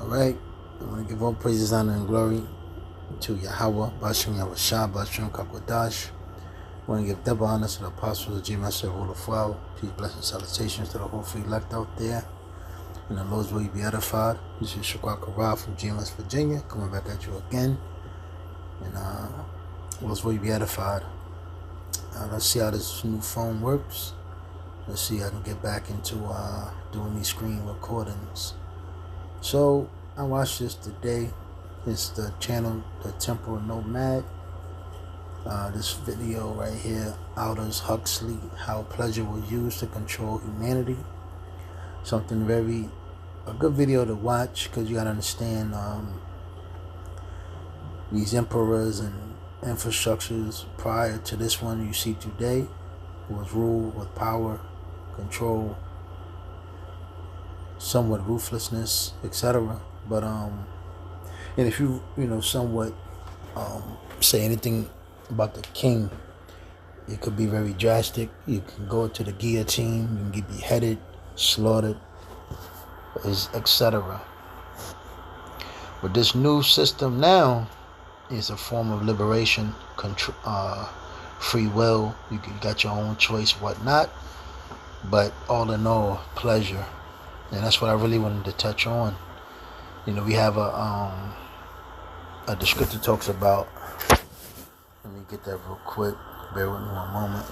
Alright, I want to give all praises, honor, and glory to Yahweh, Bashim Yahushua, Bashim Kakwadash. I want to give double honor to the apostles of Jesus, Rule of Flower. Peace, blessings, salutations to the whole free elect out there. And the Lord's will you be edified. This is Shukwa Kara from GMS, Virginia, coming back at you again. And Lord's will you be edified. Let's see how this new phone works. Let's see if I can get back into doing these screen recordings. So I watched this today. It's the channel, The Temporal Nomad. This video right here, Aldous Huxley, How Pleasure Was Used to Control Humanity. Something a good video to watch, because you gotta understand these emperors and infrastructures prior to this one you see today was ruled with power, control, somewhat ruthlessness, etc. But and if you somewhat say anything about the king, it could be very drastic. You can go to the guillotine, you can get beheaded, slaughtered, etc. But this new system now is a form of liberation, free will. You got your own choice, whatnot. But all in all, pleasure. And that's what I really wanted to touch on. We have a descriptor talks about. Let me get that real quick. Bear with me one moment.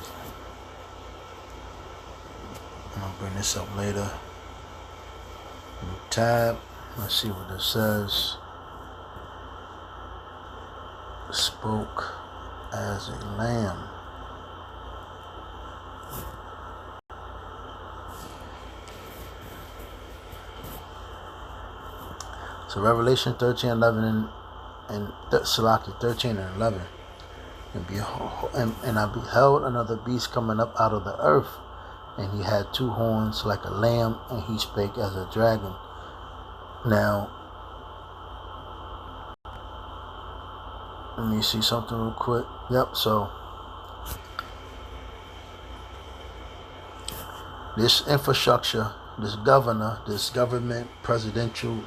I'm gonna bring this up later. New tab. Let's see what this says. Spoke as a lamb. So Revelation 13:11 and Salaki 13 and 11. And I beheld another beast coming up out of the earth, and he had two horns like a lamb, and he spake as a dragon. Now, let me see something real quick. Yep, so this infrastructure, this governor, this government, presidential,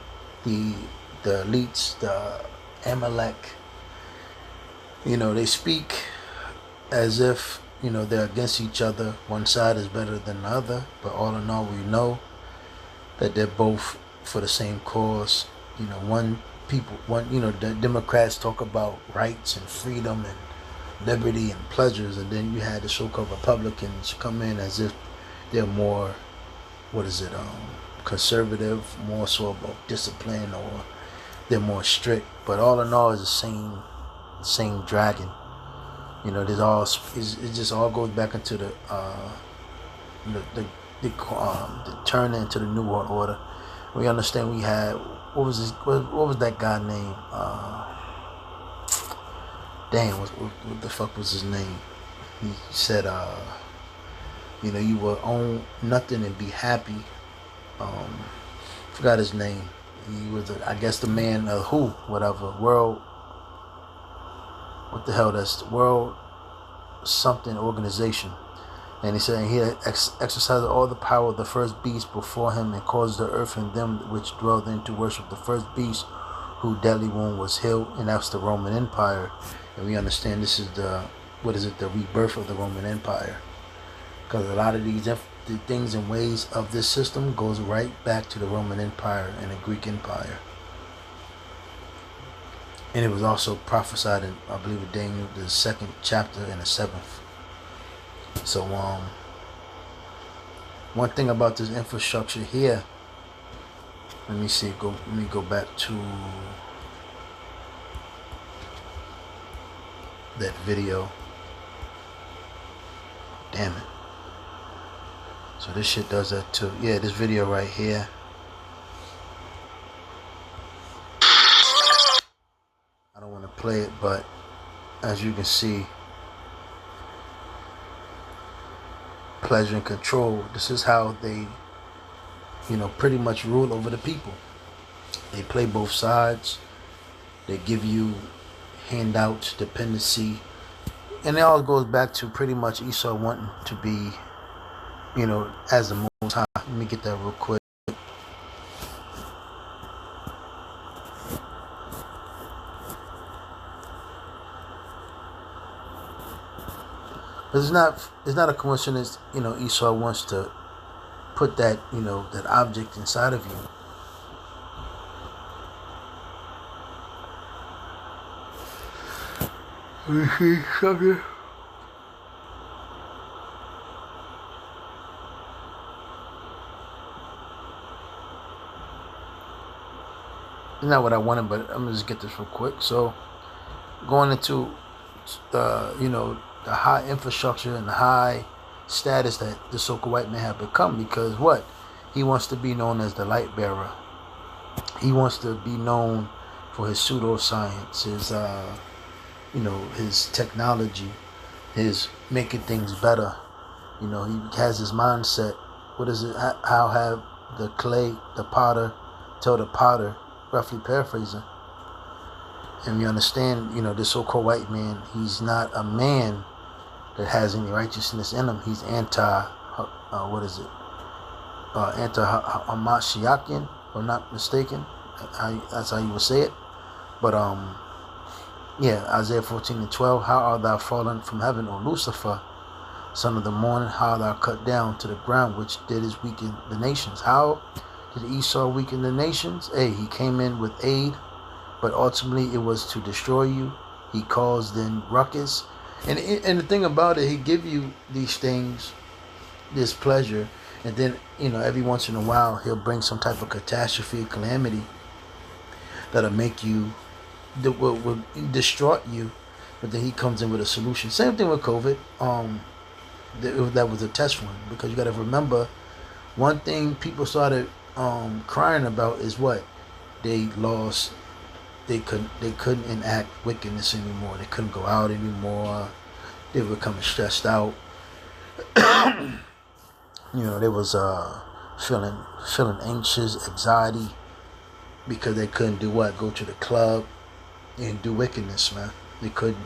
the elites, the Amalek, they speak as if, they're against each other. One side is better than the other, but all in all, we know that they're both for the same cause. The Democrats talk about rights and freedom and liberty and pleasures, and then you had the so-called Republicans come in as if they're more, conservative, more so about discipline, or they're more strict. But all in all, is the same dragon. It just all goes back into the turn into the New World Order. We understand we had what was that guy name? What the fuck was his name? He said, you will own nothing and be happy. Forgot his name. He was, I guess, the man of World. What the hell? That's the World something organization. And he said he had exercised all the power of the first beast before him, and caused the earth and them which dwell therein to worship the first beast, whose deadly wound was healed, and that's the Roman Empire. And we understand this is the rebirth of the Roman Empire, because a lot of the things and ways of this system goes right back to the Roman Empire and the Greek Empire. And it was also prophesied in, I believe, Daniel, the 2nd chapter and the 7th. So, one thing about this infrastructure here, let me go back to that video. Damn it. So this shit does that too. Yeah, this video right here. I don't want to play it, but as you can see, pleasure and control. This is how they, pretty much rule over the people. They play both sides. They give you handouts, dependency, and it all goes back to pretty much Esau wanting to be, as the Most High. Let me get that real quick. it's not a coincidence, Esau wants to put that, that object inside of you. You see something? It's not what I wanted, but I'm gonna just get this real quick. So, going into the high infrastructure and the high status that the so-called white man have become, because what? He wants to be known as the light bearer. He wants to be known for his pseudoscience, his technology, his making things better. He has his mindset. What is it? How have the potter tell the potter, roughly paraphrasing. And we understand, this so-called white man, he's not a man that has any righteousness in him. He's anti-Hamashiachian, if I'm not mistaken. That's how you would say it. But, Isaiah 14:12, how art thou fallen from heaven, O Lucifer, son of the morning, how art thou cut down to the ground, which didst weaken the nations. How did Esau weaken the nations? He came in with aid, but ultimately it was to destroy you. He caused then ruckus. And the thing about it, he give you these things, this pleasure, and then, every once in a while, he'll bring some type of catastrophe, calamity, that'll make you, that will distort you, but then he comes in with a solution. Same thing with COVID. That was a test run, because you got to remember, one thing people started crying about is what? They lost. They couldn't enact wickedness anymore. They couldn't go out anymore. They were becoming stressed out. They was feeling anxious, anxiety, because they couldn't do what? Go to the club and do wickedness, man. They couldn't,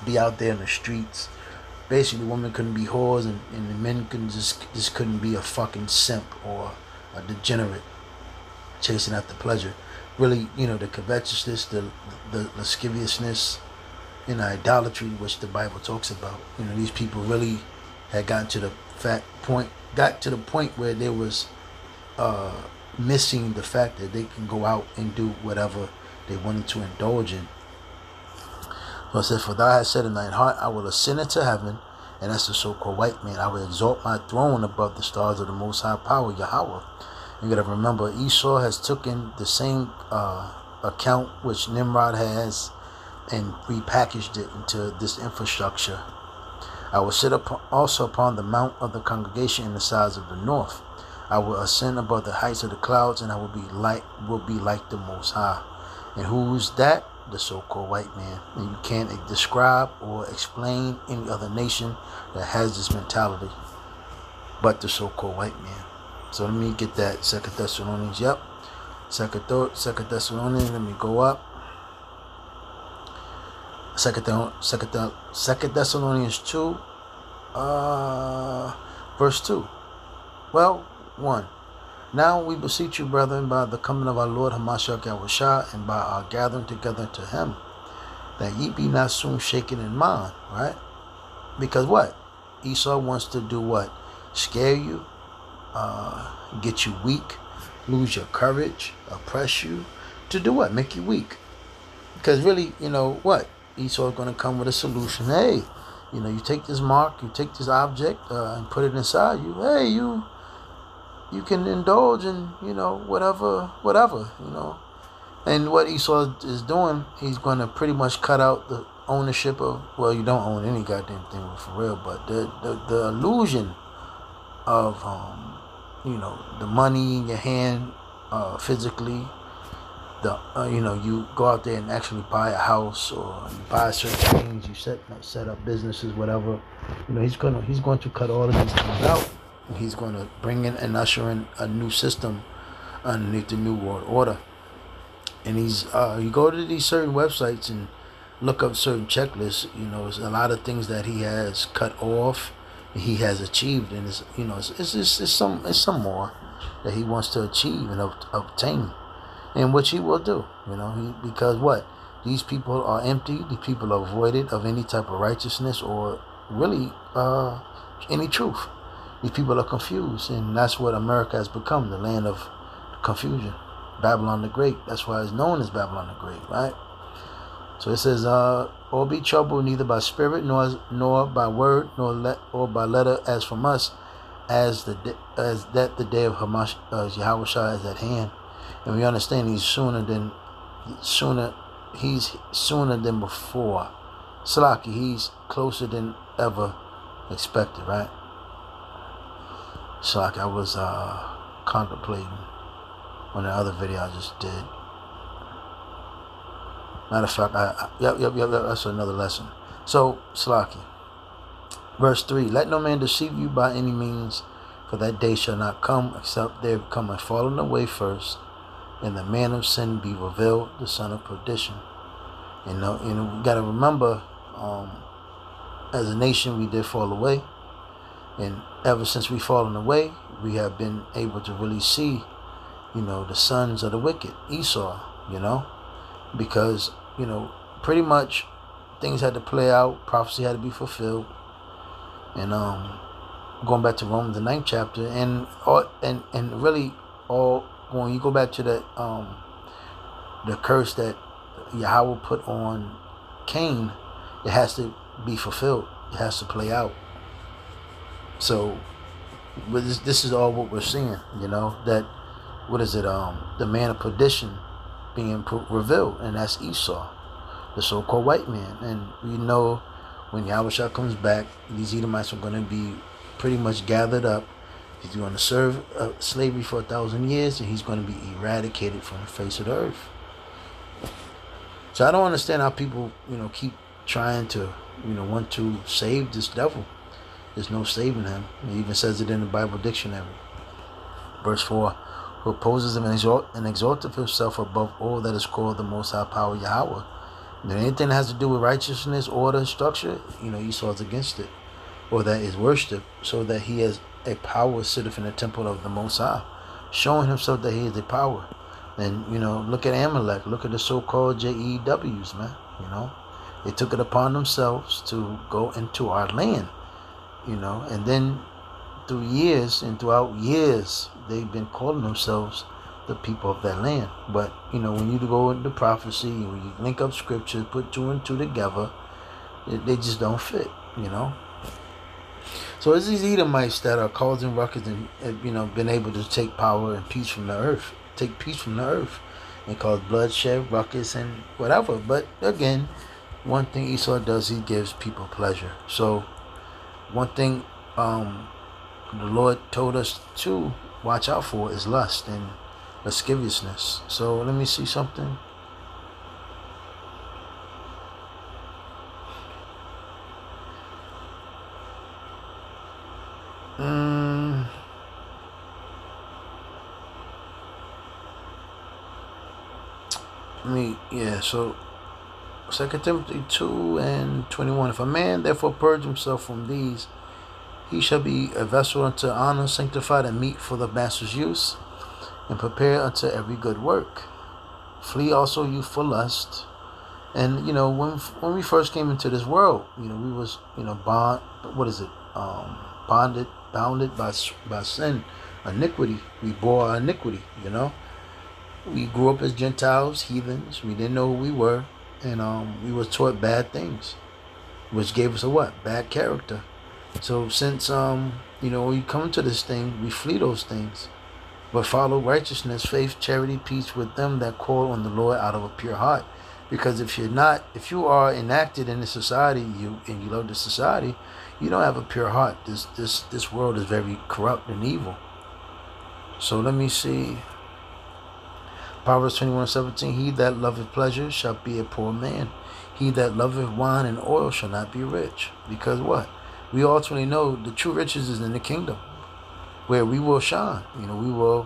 be out there in the streets. Basically, women couldn't be whores, and the men just couldn't be a fucking simp or a degenerate chasing after pleasure. Really, the covetousness, the lasciviousness, idolatry, which the Bible talks about. These people really had gotten to the point where they was missing the fact that they can go out and do whatever they wanted to indulge in. So it says, for thou hast said in thine heart, I will ascend into heaven, and that's the so-called white man. I will exalt my throne above the stars of the Most High Power, Yahweh. You gotta remember, Esau has taken the same account which Nimrod has and repackaged it into this infrastructure. I will sit also upon the mount of the congregation in the sides of the north. I will ascend above the heights of the clouds, and I will be like the Most High. And who's that? The so-called white man. And you can't describe or explain any other nation that has this mentality but the so-called white man. So let me get that. 2 Thessalonians. Yep. 2 Thessalonians. Let me go up. 2 Thessalonians 2. Verse 2. Well, 1. Now we beseech you, brethren, by the coming of our Lord Hamashiach Yahushua, and by our gathering together to him, that ye be not soon shaken in mind, right? Because what? Esau wants to do what? Scare you, get you weak, lose your courage, oppress you, to do what? Make you weak. Because really, what? Esau is going to come with a solution. Hey, you take this mark, you take this object, and put it inside you. Hey, you can indulge in, whatever. And what Esau is doing, he's going to pretty much cut out the ownership of, well, you don't own any goddamn thing for real, but the illusion of, the money in your hand, physically, you go out there and actually buy a house, or you buy certain things, you set up businesses, whatever. He's going to cut all of these things out. He's going to bring in and usher in a new system underneath the New World Order. And you go to these certain websites and look up certain checklists. There's a lot of things that he has cut off, he has achieved, and it's some more that he wants to achieve and obtain, and which he will do. Because what? These people are empty. These people are voided of any type of righteousness or really any truth. These people are confused, and that's what America has become, the land of confusion. Babylon the Great. That's why it's known as Babylon the Great, right? So it says, or be troubled neither by spirit, nor by word, or by letter as from us, as that the day of Yahushua is at hand. And we understand he's sooner than before. Slaki, he's closer than ever expected, right? Slaki, I was contemplating on the other video I just did. Matter of fact, yep, that's another lesson. So, Slaki, verse 3, let no man deceive you by any means, for that day shall not come, except there come a falling away first, and the man of sin be revealed, the son of perdition. And we got to remember, as a nation, we did fall away. And ever since we fallen away, we have been able to really see, the sons of the wicked, Esau, because, pretty much things had to play out, prophecy had to be fulfilled. And going back to Romans, the 9th chapter, and really all, when you go back to that, the curse that Yahweh put on Cain, it has to be fulfilled. It has to play out. So, this is all what we're seeing, that, what is it, the man of perdition being revealed, and that's Esau, the so-called white man. And we know when Yahushua comes back, these Edomites are going to be pretty much gathered up. He's going to serve slavery for 1,000 years, and he's going to be eradicated from the face of the earth. So I don't understand how people, keep trying to, want to save this devil. There's no saving him. It even says it in the Bible dictionary. Verse 4, who opposes him and exalteth himself above all that is called the Most High Power Yahweh. And anything that has to do with righteousness, order, structure, Esau's against it. Or that is worshipped, so that he has a power sitteth in the temple of the Most High, showing himself that he is a power. And, look at Amalek, look at the so-called JEWs, man. They took it upon themselves to go into our land, and then throughout years, they've been calling themselves the people of that land. But, when you go into prophecy, when you link up scriptures, put two and two together, they just don't fit, So it's these Edomites that are causing ruckus and, been able to take power and peace from the earth. Take peace from the earth and cause bloodshed, ruckus, and whatever. But again, one thing Esau does, he gives people pleasure. So one thing the Lord told us to watch out for is lust and lasciviousness. So let me see something. So 2 Timothy 2:21. If a man therefore purge himself from these, he shall be a vessel unto honor, sanctified and meet for the master's use, and prepared unto every good work. Flee also youthful lust. And when we first came into this world, we was bounded by sin, iniquity. We bore our iniquity. We grew up as Gentiles, heathens. We didn't know who we were, and we was taught bad things, which gave us a what? Bad character. So since when you come into this thing, we flee those things, but follow righteousness, faith, charity, peace with them that call on the Lord out of a pure heart. Because if you are enacted in the society, and you love the society, you don't have a pure heart. This world is very corrupt and evil. So let me see. Proverbs 21:17. He that loveth pleasure shall be a poor man. He that loveth wine and oil shall not be rich. Because what? We ultimately know the true riches is in the kingdom, where we will shine. We will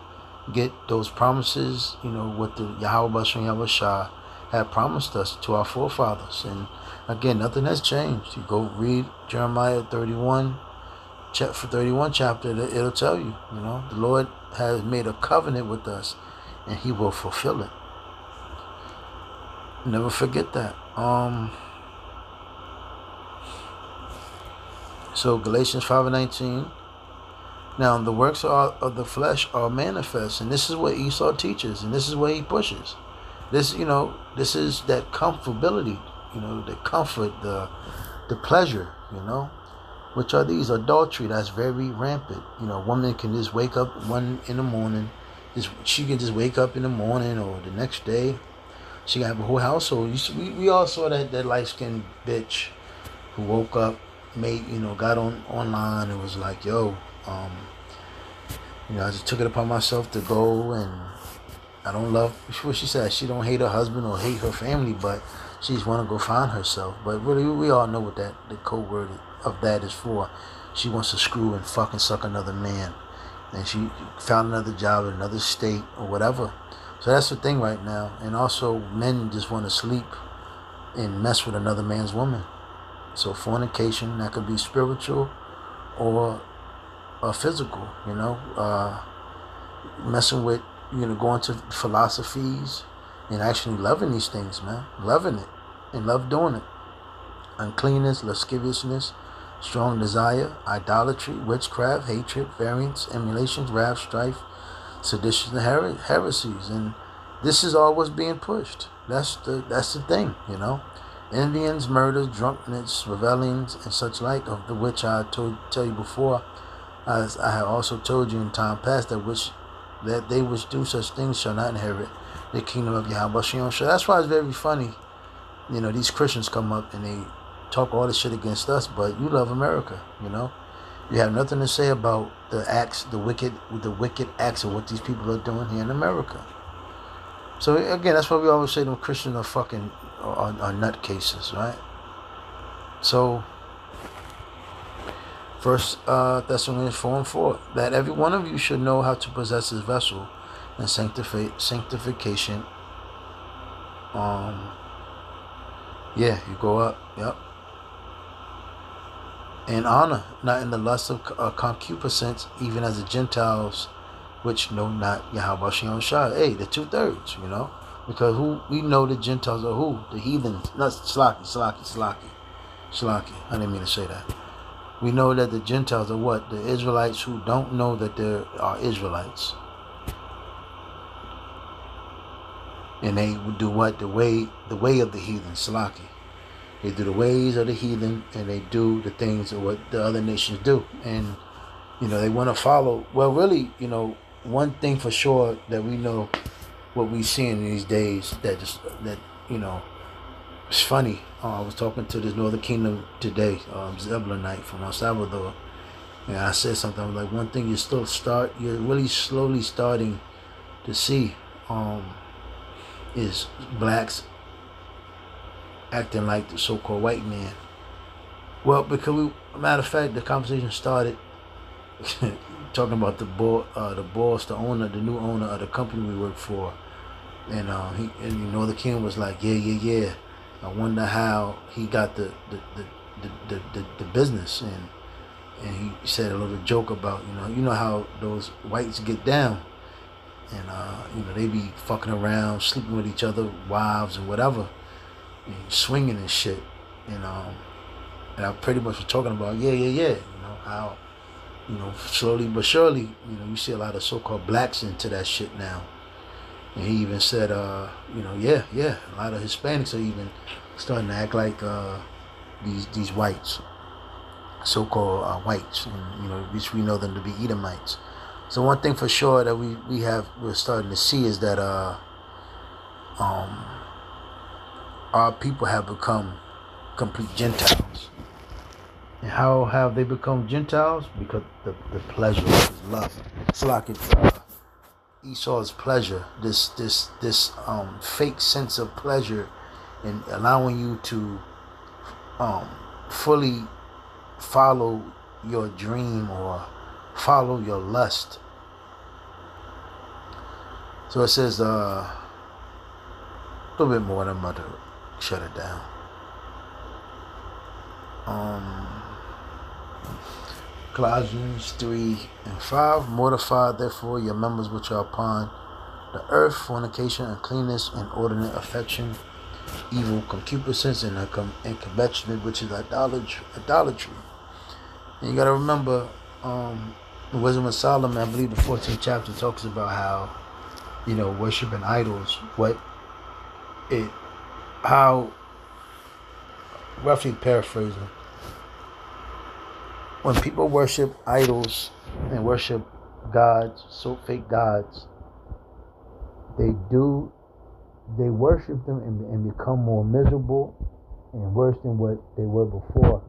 get those promises, what the Yahweh Yahushua had promised us to our forefathers. And again, nothing has changed. You go read Jeremiah 31 chapter, it'll tell you, the Lord has made a covenant with us, and he will fulfill it. Never forget that. So Galatians 5:19. Now the works of the flesh are manifest, and this is what Esau teaches, and this is what he pushes. This, this is that comfortability, the comfort, the pleasure, which are these adultery that's very rampant. A woman can just wake up in the morning, she can just wake up in the morning or the next day, she can have a whole household. We all saw that light-skinned bitch who woke up, got online and was like, yo, I just took it upon myself to go, and I don't love what she said. She don't hate her husband or hate her family, but she just want to go find herself. But really, we all know what the code word of that is for. She wants to screw and fucking suck another man, and she found another job in another state or whatever. So that's the thing right now. And also, men just want to sleep and mess with another man's woman. So fornication, that could be spiritual or physical, messing with, going to philosophies and actually loving these things, man. Loving it and love doing it. Uncleanness, lasciviousness, strong desire, idolatry, witchcraft, hatred, variance, emulations, wrath, strife, seditions, and heresies. And this is all what's being pushed. That's the thing, Envyings, murders, drunkenness, revelings, and such like, of the which I tell you before, as I have also told you in time past, that they which do such things shall not inherit the kingdom of Yahweh. So that's why it's very funny, these Christians come up and they talk all this shit against us, but you love America, You have nothing to say about the acts, the wicked acts of what these people are doing here in America. So again, that's why we always say them Christians are fucking are nutcases, right? So 1 Thessalonians 4:4, that every one of you should know how to possess his vessel in sanctification. You go up, yep. And honor, not in the lust of concupiscence, even as the Gentiles, which know not Yahweh Shem Shah. Hey, the 2/3, because we know the Gentiles are who? The heathens. Not Slaki. I didn't mean to say that. We know that the Gentiles are what? The Israelites who don't know that there are Israelites. And they do what? The way of the heathen, Slaki. They do the ways of the heathen, and they do the things of what the other nations do. And, they want to follow. Well, really, one thing for sure that we know, what we see in these days, it's funny. I was talking to this Northern Kingdom today, Zebulonite from El Salvador, and I said something. I was like, one thing you're really slowly starting to see, is blacks acting like the so-called white man. Well, because matter of fact, the conversation started talking about the boss, the owner, the new owner of the company we work for, and the king was like, yeah. I wonder how he got the business, and he said a little joke about how those whites get down, and they be fucking around, sleeping with each other, wives and whatever, and swinging and shit, and I pretty much was talking about how slowly but surely you see a lot of so-called blacks into that shit now. And he even said, a lot of Hispanics are even starting to act like these whites, so-called whites, and, which we know them to be Edomites. So one thing for sure that we're starting to see is that our people have become complete Gentiles. And how have they become Gentiles? Because the pleasure of his love. It's like Esau's pleasure, this fake sense of pleasure in allowing you to fully follow your dream or follow your lust. So it says a little bit more, and I'm about to shut it down. Colossians 3:5, mortify therefore your members which are upon the earth, fornication, uncleanness, inordinate affection, evil concupiscence, and covetousness, which is idolatry. And you gotta remember, the Wisdom of Solomon, I believe the 14th chapter talks about how, worshiping idols, how, roughly paraphrasing, when people worship idols and worship gods, so fake gods, they worship them and become more miserable and worse than what they were before,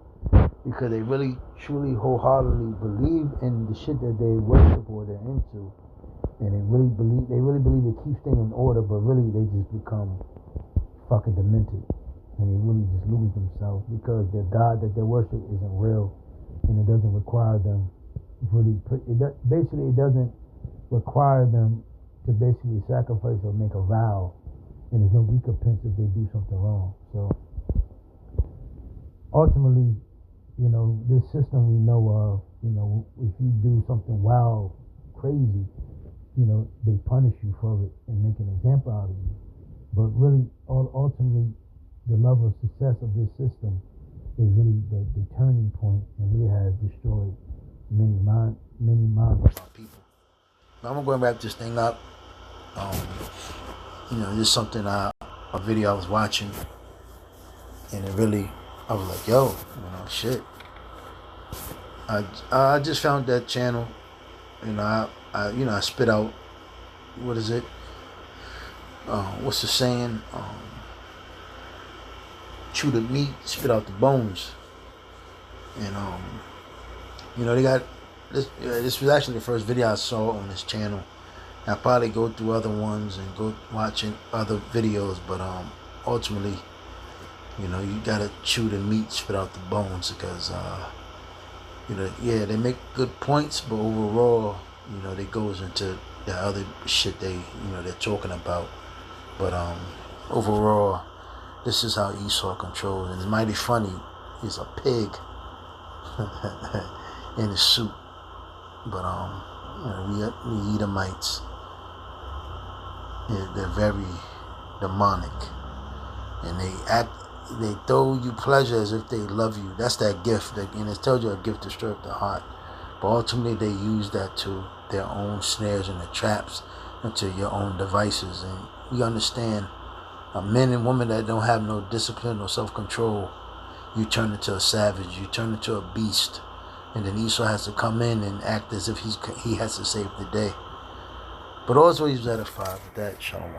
because they really, truly, wholeheartedly believe in the shit that they worship or they're into, and they really believe it keeps things in order, but really they just become fucking demented, and they really just lose themselves because their God that they worship isn't real, and it doesn't require them it doesn't require them to basically sacrifice or make a vow, and there's no recompense if they do something wrong. So ultimately, this system we know of, if you do something wild, crazy, they punish you for it and make an example out of you. But really, ultimately, the level of success of this system is really the turning point, and really has destroyed many minds of people. Now I'm going to wrap this thing up. This is something, a video I was watching, and I was like, yo, shit. I just found that channel, I spit out, what is it? What's the saying? Chew the meat, spit out the bones. And they got this. This was actually the first video I saw on this channel. I'll probably go through other ones and go watching other videos, but ultimately, you gotta chew the meat, spit out the bones, because they make good points, but overall, they goes into the other shit they're talking about. But overall, this is how Esau controls, and it's mighty funny. He's a pig in his suit, but we Edomites, they're very demonic, and they throw you pleasure as if they love you. That's that gift, and it tells you a gift to stir up the heart. But ultimately, they use that to their own snares and their traps, and to your own devices. And we understand, men and women that don't have no discipline or self-control, you turn into a savage, you turn into a beast, and then Esau has to come in and act as if he has to save the day. But also, he's edified with that. Shalom.